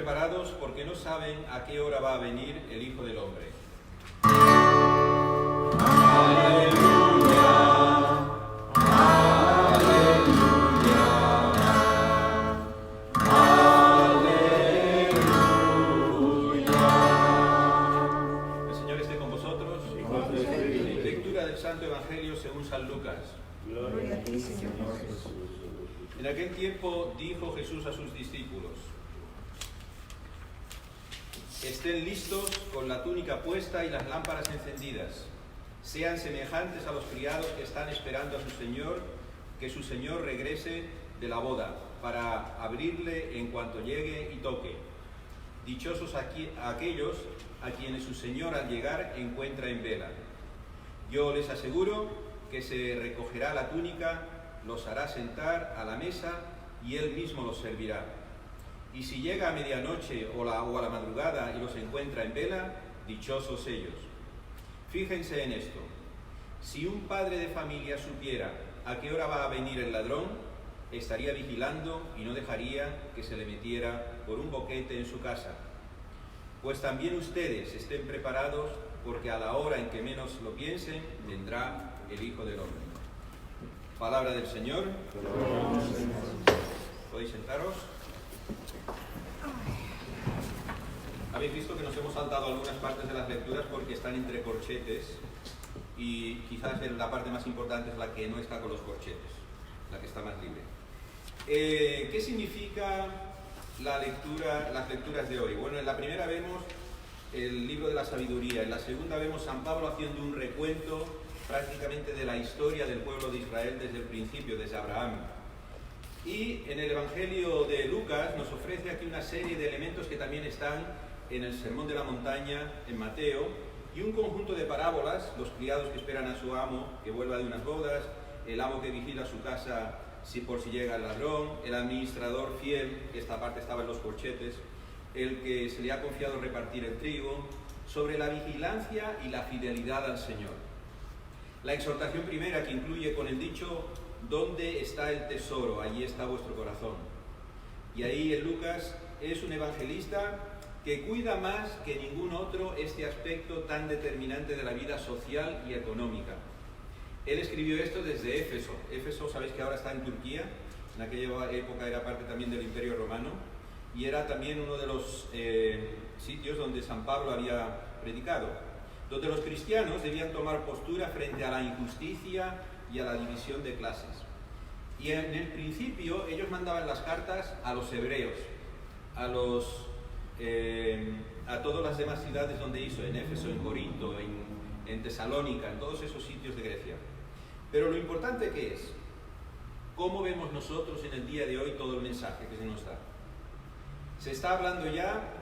preparados porque no saben a qué hora va a venir el Hijo del Hombre. Santo Evangelio según San Lucas. Gloria a ti, Señor Jesús. En aquel tiempo dijo Jesús a sus discípulos: estén listos con la túnica puesta y las lámparas encendidas. Sean semejantes a los criados que están esperando a su Señor, que su Señor regrese de la boda, para abrirle en cuanto llegue y toque. Dichosos aquellos a quienes su Señor al llegar encuentra en vela. Yo les aseguro que se recogerá la túnica, los hará sentar a la mesa y él mismo los servirá. Y si llega a medianoche o a la madrugada y los encuentra en vela, dichosos ellos. Fíjense en esto: si un padre de familia supiera a qué hora va a venir el ladrón, estaría vigilando y no dejaría que se le metiera por un boquete en su casa. Pues también ustedes estén preparados, porque a la hora en que menos lo piensen, vendrá el Hijo del Hombre. Palabra del Señor. ¿Podéis sentaros? Habéis visto que nos hemos saltado algunas partes de las lecturas porque están entre corchetes y quizás la parte más importante es la que no está con los corchetes, la que está más libre. ¿Qué significa las lecturas de hoy? Bueno, en la primera vemos el libro de la sabiduría, en la segunda vemos San Pablo haciendo un recuento prácticamente de la historia del pueblo de Israel desde el principio, desde Abraham. Y en el Evangelio de Lucas nos ofrece aquí una serie de elementos que también están en el Sermón de la Montaña, en Mateo, y un conjunto de parábolas: los criados que esperan a su amo que vuelva de unas bodas, el amo que vigila su casa por si llega el ladrón, el administrador fiel, que esta parte estaba en los corchetes, el que se le ha confiado repartir el trigo, sobre la vigilancia y la fidelidad al Señor. La exhortación primera, que incluye con el dicho: ¿dónde está el tesoro? Allí está vuestro corazón. Y ahí en Lucas es un evangelista que cuida más que ningún otro este aspecto tan determinante de la vida social y económica. Él escribió esto desde Éfeso. Éfeso, sabéis que ahora está en Turquía, en aquella época era parte también del Imperio Romano, y era también uno de los sitios donde San Pablo había predicado, donde los cristianos debían tomar postura frente a la injusticia y a la división de clases. Y en el principio ellos mandaban las cartas a los hebreos, a todas las demás ciudades donde hizo, en Éfeso, en Corinto, en Tesalónica, en todos esos sitios de Grecia. Pero lo importante que es, ¿cómo vemos nosotros en el día de hoy todo el mensaje que se nos da? Se está hablando ya,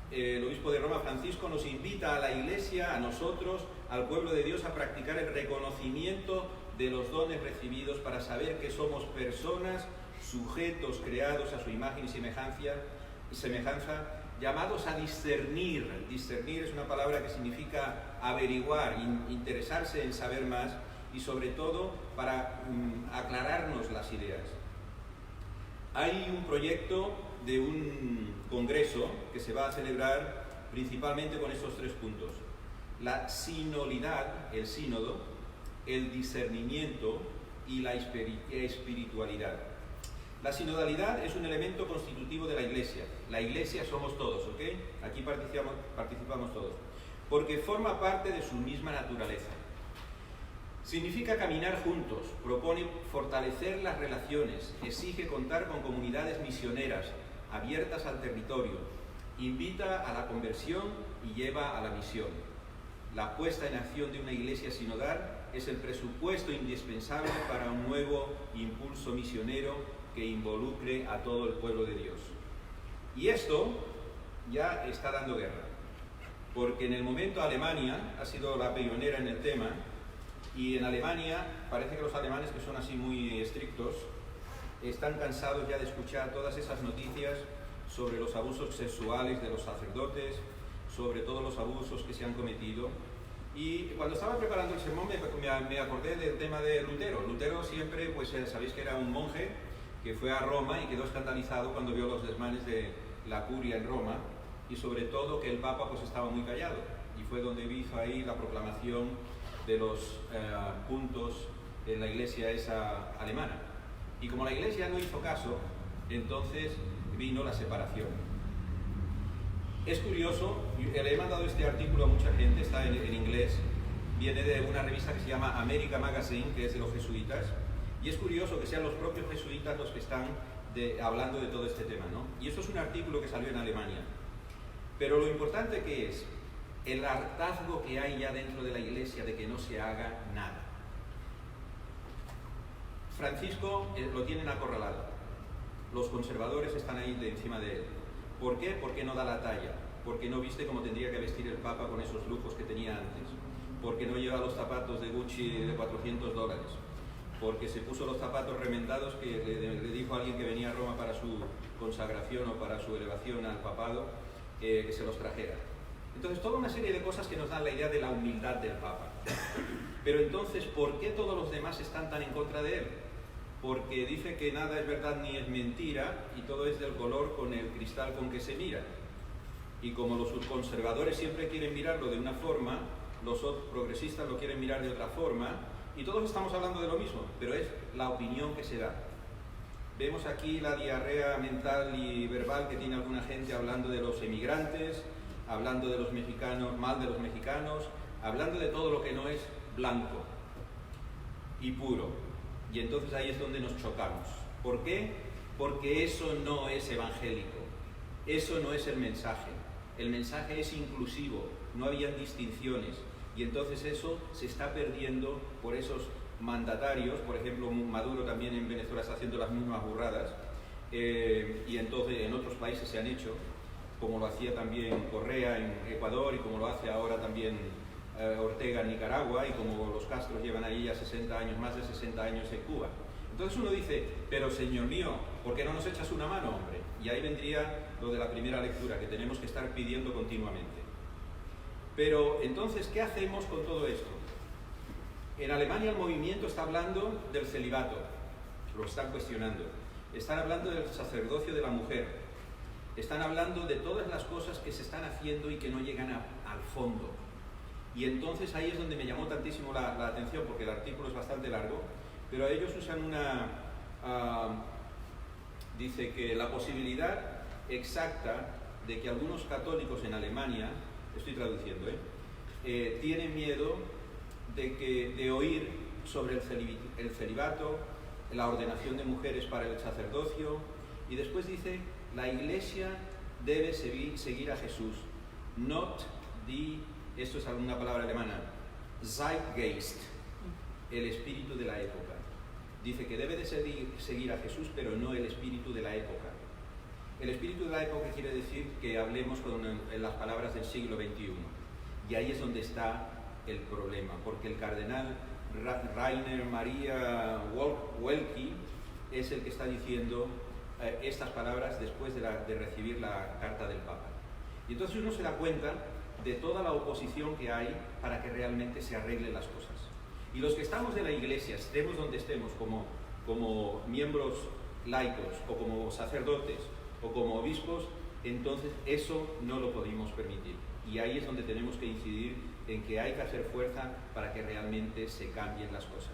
el obispo de Roma, Francisco, nos invita a la Iglesia, a nosotros, al pueblo de Dios, a practicar el reconocimiento de los dones recibidos para saber que somos personas, sujetos creados a su imagen y semejanza, llamados a discernir. Discernir es una palabra que significa averiguar, interesarse en saber más y sobre todo para aclararnos las ideas. Hay un proyecto de un congreso que se va a celebrar principalmente con estos tres puntos: la sinodalidad, el sínodo, el discernimiento y la espiritualidad. La sinodalidad es un elemento constitutivo de la Iglesia. La Iglesia somos todos, ¿ok? Aquí participamos todos, porque forma parte de su misma naturaleza. Significa caminar juntos, propone fortalecer las relaciones, exige contar con comunidades misioneras abiertas al territorio, invita a la conversión y lleva a la misión. La puesta en acción de una iglesia sinodal es el presupuesto indispensable para un nuevo impulso misionero que involucre a todo el pueblo de Dios. Y esto ya está dando guerra, porque en el momento Alemania ha sido la pionera en el tema, y en Alemania parece que los alemanes, que son así muy estrictos, están cansados ya de escuchar todas esas noticias sobre los abusos sexuales de los sacerdotes, sobre todos los abusos que se han cometido. Y cuando estaba preparando el sermón me acordé del tema de Lutero. Lutero siempre, pues sabéis que era un monje que fue a Roma y quedó escandalizado cuando vio los desmanes de la curia en Roma, y sobre todo que el Papa pues estaba muy callado, y fue donde hizo ahí la proclamación de los puntos en la iglesia esa alemana. Y como la iglesia no hizo caso, entonces vino la separación. Es curioso, le he mandado este artículo a mucha gente, está en inglés, viene de una revista que se llama America Magazine, que es de los jesuitas, y es curioso que sean los propios jesuitas los que están hablando de todo este tema, ¿no? Y esto es un artículo que salió en Alemania. Pero lo importante que es el hartazgo que hay ya dentro de la iglesia de que no se haga nada. Francisco lo tienen acorralado. Los conservadores están ahí de encima de él. ¿Por qué? Porque no da la talla. Porque no viste cómo tendría que vestir el Papa con esos lujos que tenía antes. Porque no lleva los zapatos de Gucci de $400. Porque se puso los zapatos remendados que le dijo a alguien que venía a Roma para su consagración o para su elevación al papado, que se los trajera. Entonces, toda una serie de cosas que nos dan la idea de la humildad del Papa. Pero entonces, ¿por qué todos los demás están tan en contra de él? Porque dice que nada es verdad ni es mentira, y todo es del color con el cristal con que se mira. Y como los conservadores siempre quieren mirarlo de una forma, los progresistas lo quieren mirar de otra forma, y todos estamos hablando de lo mismo, pero es la opinión que se da. Vemos aquí la diarrea mental y verbal que tiene alguna gente hablando de los emigrantes, hablando de los mexicanos, mal de los mexicanos, hablando de todo lo que no es blanco y puro. Y entonces ahí es donde nos chocamos. ¿Por qué? Porque eso no es evangélico, eso no es el mensaje. El mensaje es inclusivo, no había distinciones, y entonces eso se está perdiendo por esos mandatarios. Por ejemplo, Maduro también en Venezuela está haciendo las mismas burradas, y entonces en otros países se han hecho, como lo hacía también Correa en Ecuador, y como lo hace ahora también Ortega en Nicaragua, y como los Castros llevan ahí ya 60 años, más de 60 años en Cuba. Entonces uno dice, pero señor mío, ¿por qué no nos echas una mano, hombre? Y ahí vendría lo de la primera lectura, que tenemos que estar pidiendo continuamente. Pero entonces, ¿qué hacemos con todo esto? En Alemania el movimiento está hablando del celibato, lo están cuestionando. Están hablando del sacerdocio de la mujer. Están hablando de todas las cosas que se están haciendo y que no llegan al fondo. Y entonces ahí es donde me llamó tantísimo la atención, porque el artículo es bastante largo, pero ellos usan dice que la posibilidad exacta de que algunos católicos en Alemania, estoy traduciendo, tienen miedo de oír sobre el celibato, la ordenación de mujeres para el sacerdocio, y después dice, la Iglesia debe seguir a Jesús, not esto es alguna palabra alemana, Zeitgeist, el espíritu de la época. Dice que debe de seguir a Jesús, pero no el espíritu de la época. El espíritu de la época quiere decir que hablemos en las palabras del siglo XXI. Y ahí es donde está el problema, porque el cardenal Rainer Maria Welki es el que está diciendo estas palabras después de recibir la carta del Papa. Y entonces uno se da cuenta de toda la oposición que hay para que realmente se arreglen las cosas. Y los que estamos en la Iglesia, estemos donde estemos, como miembros laicos, o como sacerdotes, o como obispos, entonces eso no lo podemos permitir. Y ahí es donde tenemos que incidir en que hay que hacer fuerza para que realmente se cambien las cosas.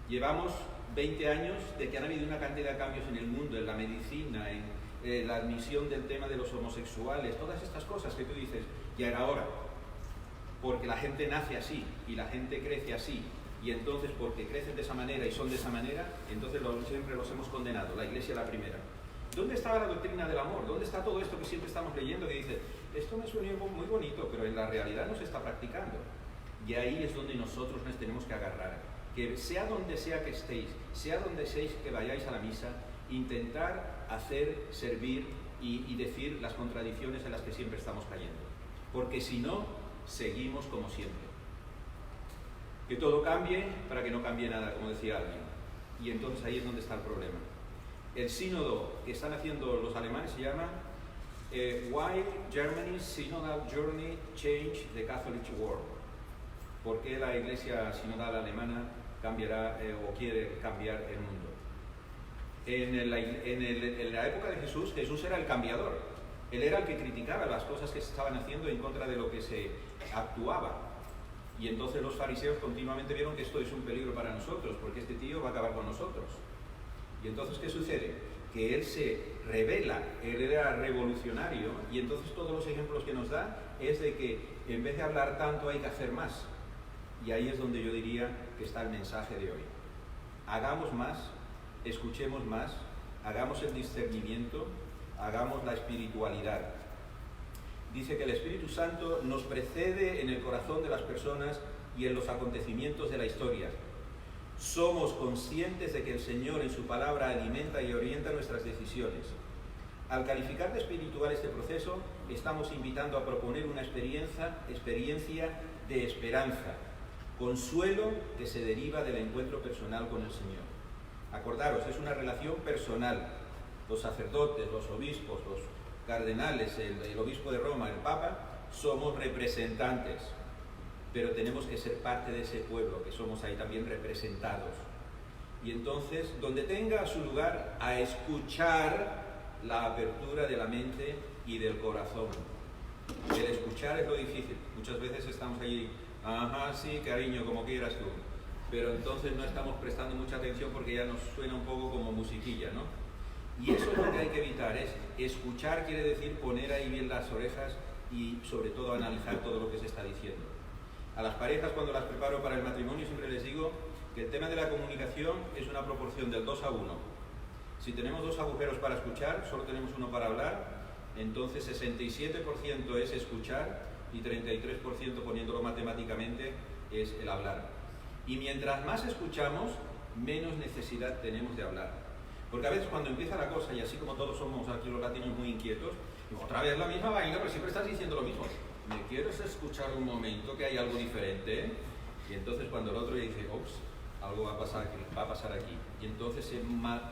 Llevamos 20 años de que han habido una cantidad de cambios en el mundo, en la medicina, en la admisión del tema de los homosexuales, todas estas cosas que tú dices, ya era hora, porque la gente nace así y la gente crece así, y entonces porque crecen de esa manera y son de esa manera, entonces siempre los hemos condenado, la Iglesia la primera. ¿Dónde estaba la doctrina del amor? ¿Dónde está todo esto que siempre estamos leyendo que dice, esto me suena muy bonito, pero en la realidad no se está practicando? Y ahí es donde nosotros nos tenemos que agarrar, que sea donde sea que estéis, sea donde seáis que vayáis a la misa, intentar hacer, servir y decir las contradicciones en las que siempre estamos cayendo. Porque si no, seguimos como siempre. Que todo cambie para que no cambie nada, como decía alguien. Y entonces ahí es donde está el problema. El sínodo que están haciendo los alemanes se llama Why Germany's Synodal Journey Changed the Catholic World. ¿Por qué la Iglesia Sinodal alemana cambiará o quiere cambiar el mundo? En la época de Jesús, Jesús era el cambiador. Él era el que criticaba las cosas que se estaban haciendo en contra de lo que se actuaba. Y entonces los fariseos continuamente vieron que esto es un peligro para nosotros, porque este tío va a acabar con nosotros. Y entonces, ¿qué sucede? Que él se revela, él era revolucionario, y entonces todos los ejemplos que nos da es de que en vez de hablar tanto hay que hacer más. Y ahí es donde yo diría que está el mensaje de hoy. Hagamos más, escuchemos más, hagamos el discernimiento, hagamos la espiritualidad. Dice que el Espíritu Santo nos precede en el corazón de las personas y en los acontecimientos de la historia. Somos conscientes de que el Señor en su palabra alimenta y orienta nuestras decisiones. Al calificar de espiritual este proceso, estamos invitando a proponer una experiencia de esperanza, consuelo que se deriva del encuentro personal con el Señor. Acordaros, es una relación personal. Los sacerdotes, los obispos, los cardenales, el obispo de Roma, el Papa, somos representantes, pero tenemos que ser parte de ese pueblo, que somos ahí también representados. Y entonces, donde tenga su lugar, a escuchar la apertura de la mente y del corazón. El escuchar es lo difícil. Muchas veces estamos allí, ajá, sí, cariño, como quieras tú, pero entonces no estamos prestando mucha atención porque ya nos suena un poco como musiquilla, ¿no? Y eso es lo que hay que evitar, es escuchar, quiere decir poner ahí bien las orejas y sobre todo analizar todo lo que se está diciendo. A las parejas, cuando las preparo para el matrimonio, siempre les digo que el tema de la comunicación es una proporción del 2 a 1. Si tenemos 2 agujeros para escuchar, solo tenemos uno para hablar, entonces 67% es escuchar y 33%, poniéndolo matemáticamente, es el hablar. Y mientras más escuchamos, menos necesidad tenemos de hablar. Porque a veces cuando empieza la cosa, y así como todos somos aquí los latinos muy inquietos, otra vez la misma vaina, pero siempre estás diciendo lo mismo. ¿Me quieres escuchar un momento que hay algo diferente? Y entonces cuando el otro ya dice, ups, algo va a pasar aquí. Y entonces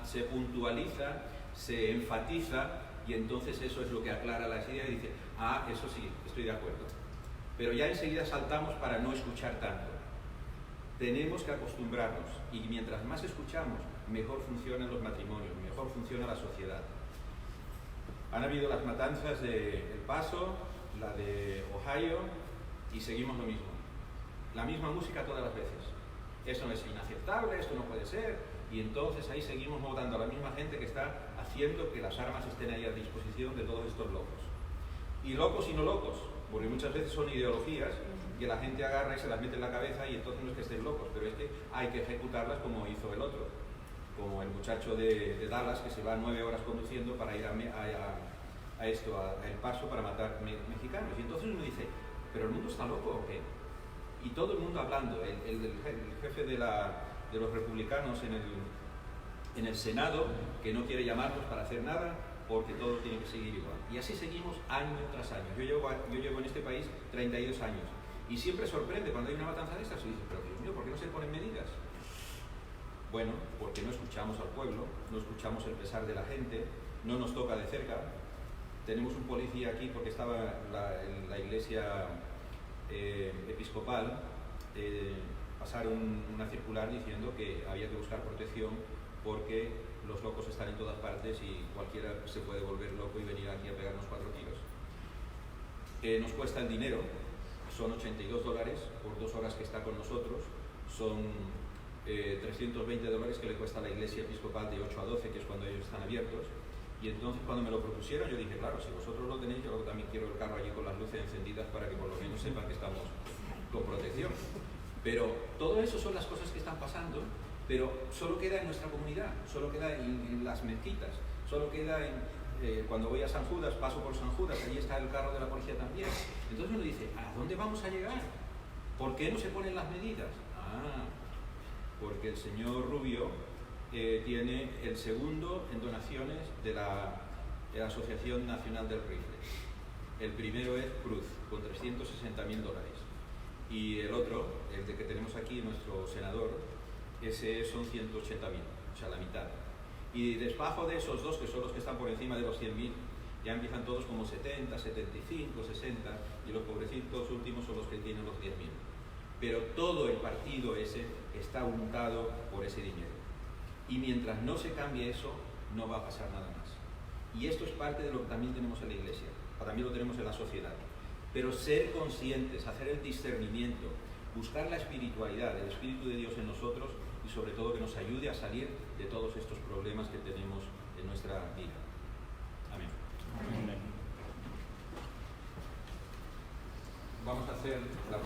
se puntualiza, se enfatiza, y entonces eso es lo que aclara las ideas y dice, ah, eso sí, estoy de acuerdo. Pero ya enseguida saltamos para no escuchar tanto. Tenemos que acostumbrarnos, y mientras más escuchamos, mejor funcionan los matrimonios, mejor funciona la sociedad. Han habido las matanzas de El Paso, la de Ohio, y seguimos lo mismo. La misma música todas las veces. Eso no es inaceptable, esto no puede ser, y entonces ahí seguimos votando a la misma gente que está haciendo que las armas estén ahí a disposición de todos estos locos. Y locos y no locos, porque muchas veces son ideologías que la gente agarra y se las mete en la cabeza, y entonces no es que estén locos, pero es que hay que ejecutarlas como hizo el otro, como el muchacho de Dallas, que se va 9 horas conduciendo para ir a El Paso para matar mexicanos. Y entonces uno dice, ¿pero el mundo está loco o qué? Y todo el mundo hablando, el jefe de los republicanos en el Senado, que no quiere llamarlos para hacer nada, porque todo tiene que seguir igual. Y así seguimos año tras año. Yo llevo en este país 32 años, y siempre sorprende cuando hay una matanza de estas, y dices, pero Dios mío, ¿por qué no se ponen medidas? Bueno, porque no escuchamos al pueblo, no escuchamos el pesar de la gente, no nos toca de cerca. Tenemos un policía aquí porque estaba en la iglesia episcopal, pasaron una circular diciendo que había que buscar protección porque los locos están en todas partes y cualquiera se puede volver loco y venir aquí a pegarnos 4 tiros. Nos cuesta el dinero, son $82 por 2 horas que está con nosotros, son $320 que le cuesta a la iglesia episcopal de 8 a 12, que es cuando ellos están abiertos. Y entonces cuando me lo propusieron yo dije, claro, si vosotros lo tenéis, yo también quiero el carro allí con las luces encendidas para que por lo menos sepan que estamos con protección. Pero todo eso son las cosas que están pasando, pero solo queda en nuestra comunidad, solo queda en las mezquitas, solo queda cuando voy a San Judas, paso por San Judas, allí está el carro de la policía también. Entonces uno dice, ¿a dónde vamos a llegar? ¿Por qué no se ponen las medidas? Porque el señor Rubio tiene el segundo en donaciones de la Asociación Nacional del Rifle. El primero es Cruz, con $360.000. Y el otro, el de que tenemos aquí, nuestro senador, ese son 180.000, o sea, la mitad. Y debajo de esos dos, que son los que están por encima de los 100.000, ya empiezan todos como 70, 75, 60, y los pobrecitos últimos son los que tienen los 10.000. Pero todo el partido ese está untado por ese dinero. Y mientras no se cambie eso, no va a pasar nada más. Y esto es parte de lo que también tenemos en la Iglesia, también lo tenemos en la sociedad. Pero ser conscientes, hacer el discernimiento, buscar la espiritualidad, el Espíritu de Dios en nosotros y sobre todo que nos ayude a salir de todos estos problemas que tenemos en nuestra vida. Amén. Amén. Vamos a hacer la